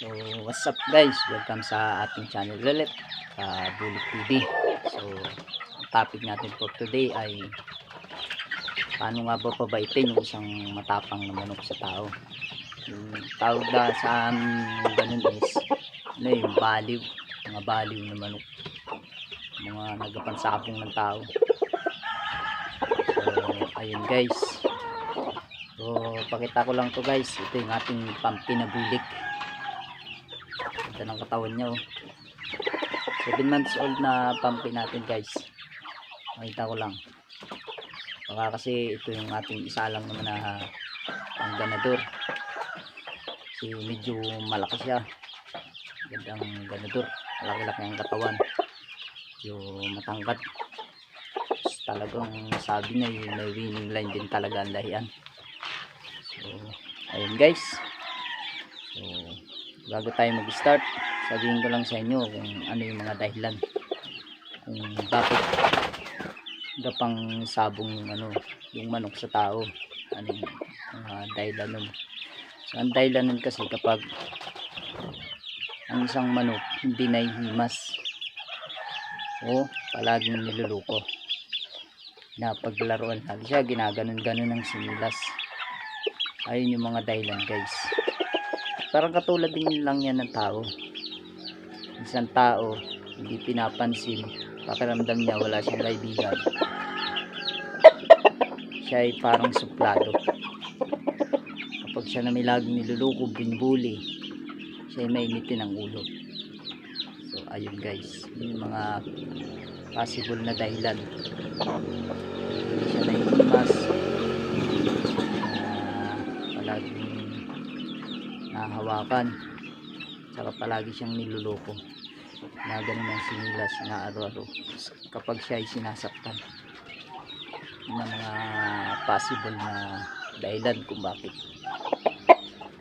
So, what's up guys? Welcome sa ating channel ulit, Bulik TV. So, ang topic natin for today ay paano nga ba pabaitin yung isang matapang na manok sa tao. Yung tawag na saan ganun is yung baliw, mga baliw na manok, mga nagapansabong ng tao. So, ayun guys. So, pakita ko lang to guys. Ito yung ating pampi na bulik. Ganda ng katawan niya, 7 months old na pampi natin guys. Makita ko lang. Baka kasi ito yung ating isa lang naman na ang ganador. Kasi medyo malaki siya. Gandang ganador. Malaki-laki ang katawan. Yung matangkat. Talagang sabi niya may winning line din talaga ang lahian. So, ayun guys. So, bago tayo mag-start, sabihin ko lang sa inyo kung ano yung mga dahilan kung bakit gapang sabong yung manok sa tao. Ano yung mga dahilan nun. So, ang dahilan nun kasi kapag ang isang manok hindi nahihimas o palaging niluluko, na paglaruan lagi siya, ginaganon-ganon ng sinilas. Ayun yung mga dahilan guys. Parang katulad din lang yan ng tao. Isang tao hindi pinapansin, pakiramdam niya wala siyang kaibigan, siya ay parang suplado. Kapag siya na may laging niluluko, binbuli, siya ay mainitin ang ulo. So ayun guys, yun yung mga possible na dahilan. Hindi siya nahihimas, palaging nahawakan, saka palagi siyang niluloko, na ganun ang sinilas na araw-araw kapag siya ay sinasaktan. Yun ang mga possible na dahilan kung bakit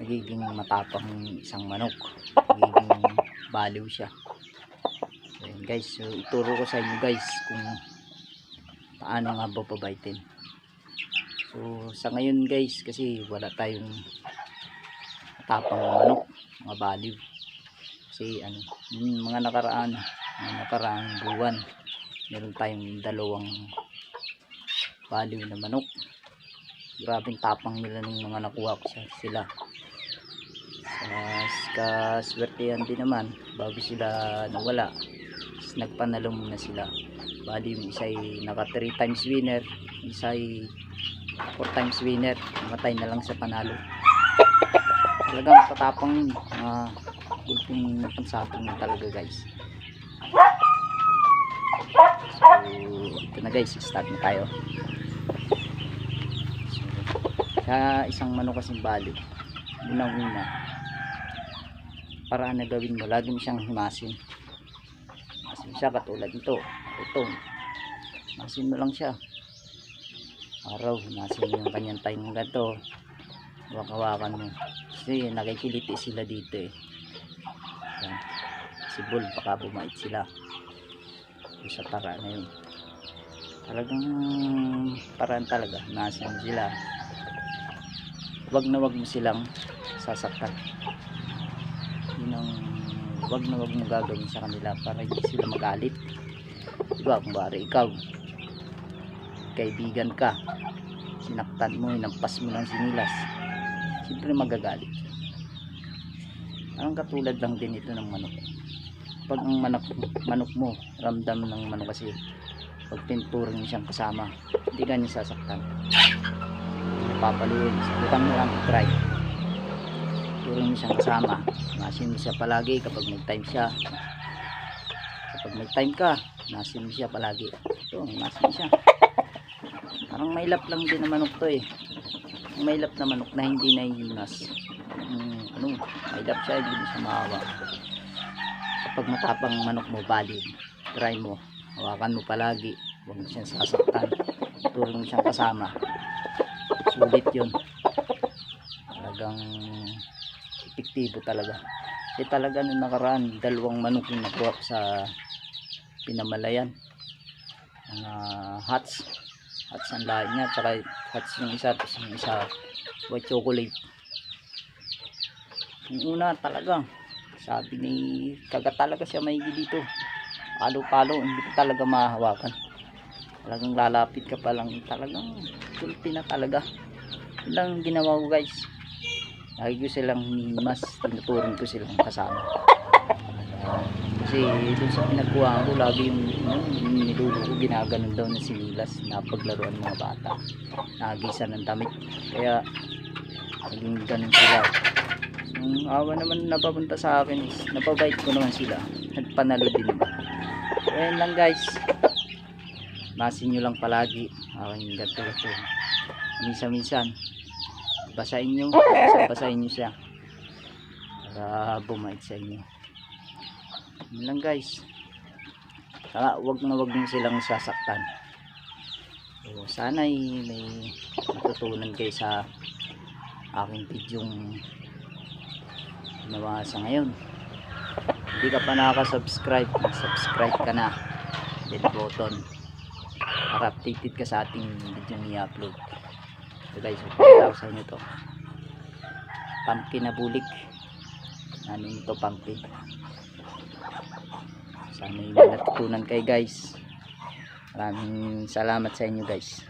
nagiging matapang isang manok, nagiging baliw siya. So yun guys, so ituro ko sa inyo guys kung paano nga ba pabaitin. So sa ngayon guys, kasi wala tayong matapang na manok, mga baliw. Kasi yung mga nakaraang buwan, meron tayong dalawang baliw na manok. Grabing tapang nila ng mga nakuha ko sila. Sa kaswertehan din naman, bago sila nawala, nagpanalo muna sila. Bali yung isa ay naka 3 times winner, isa ay 4 times winner, namatay na lang sa panalo. Talagang patapang yun, ulpong pansapong na talaga guys. So ito na guys, start na tayo. So, sa isang manok kasing baliw, unang-una, paraan na gawin mo, lagi mo siyang himasin siya, katulad nito. Ito, himasin mo lang siya araw, himasin mo yung kanyang tainong ganito, hawakan mo, kasi nakikiliti sila dito yan. Si bull, baka bumait sila sa tara na yun. Talagang paraan talaga, himasin mo sila, wag mo silang sasaktan. Yun ang wag mo gagawin sa kanila para hindi sila magalit. Diba, kung bari ikaw kaibigan ka, sinaktan mo, hinampas mo ng sinilas, siyempre magagalit. Parang katulad lang din ito ng manok. Pag ang manok mo, ramdam ng manok kasi pag tinturing mo siyang kasama, hindi ka niya sasaktan, napapaluin, butang mo lang, try turing mo siyang kasama, nasin mo siya palagi kapag may time siya. Kapag may time ka, nasin mo siya palagi. Ito, nasin mo siya. Parang mailap lang din na manok to mailap na manok na hindi nahihimas. Mailap siya, hindi mo siya maawa. Kapag matapang manok mo, baliw, try mo, hawakan mo palagi, huwag mo siyang sasaktan, turing mo siyang kasama, sulit yun. Talagang epektibo talaga. Kasi talaga nung nakaraan, 2 manok yung nakuha sa Pinamalayan, mga hats ang lahat niya, tsaka hats yung isa, tapos yung isa white chocolate. Yung una talaga sabi ni kagat talaga siya maigi dito, palo-palo, hindi ko talaga mahawakan, talagang lalapit ka pa lang, talagang tulpi na talaga. Yun lang ginawa ko guys, lagi ko silang hinihimas, tinuturing ko silang kasama. Kasi doon sa pinagkuhaan ko lagi yung nilulo ko, ginaganon daw na sinilas na paglaruan mga bata, nagisa ng damit, kaya naging ganun sila. Yung awa naman napapunta sa akin is napabait ko naman sila, nagpanalo din ba. So ayan lang guys, masin nyo lang palagi aking ganito minsan basahin nyo, basahin nyo siya para bumait sa inyo. Yun lang guys, saka wag nyo silang sasaktan. So sana may matutunan kayo sa aking videong ginawa sa ngayon. Hindi ka pa nakaka-subscribe, subscribe ka na, hit button para updated ka sa ating video i-upload. So guys, ipakita ko sa inyo to pumpkin na bulik. Ano ito, pumpkin. Sana may natutunan kayo guys. Maraming salamat sa inyo guys.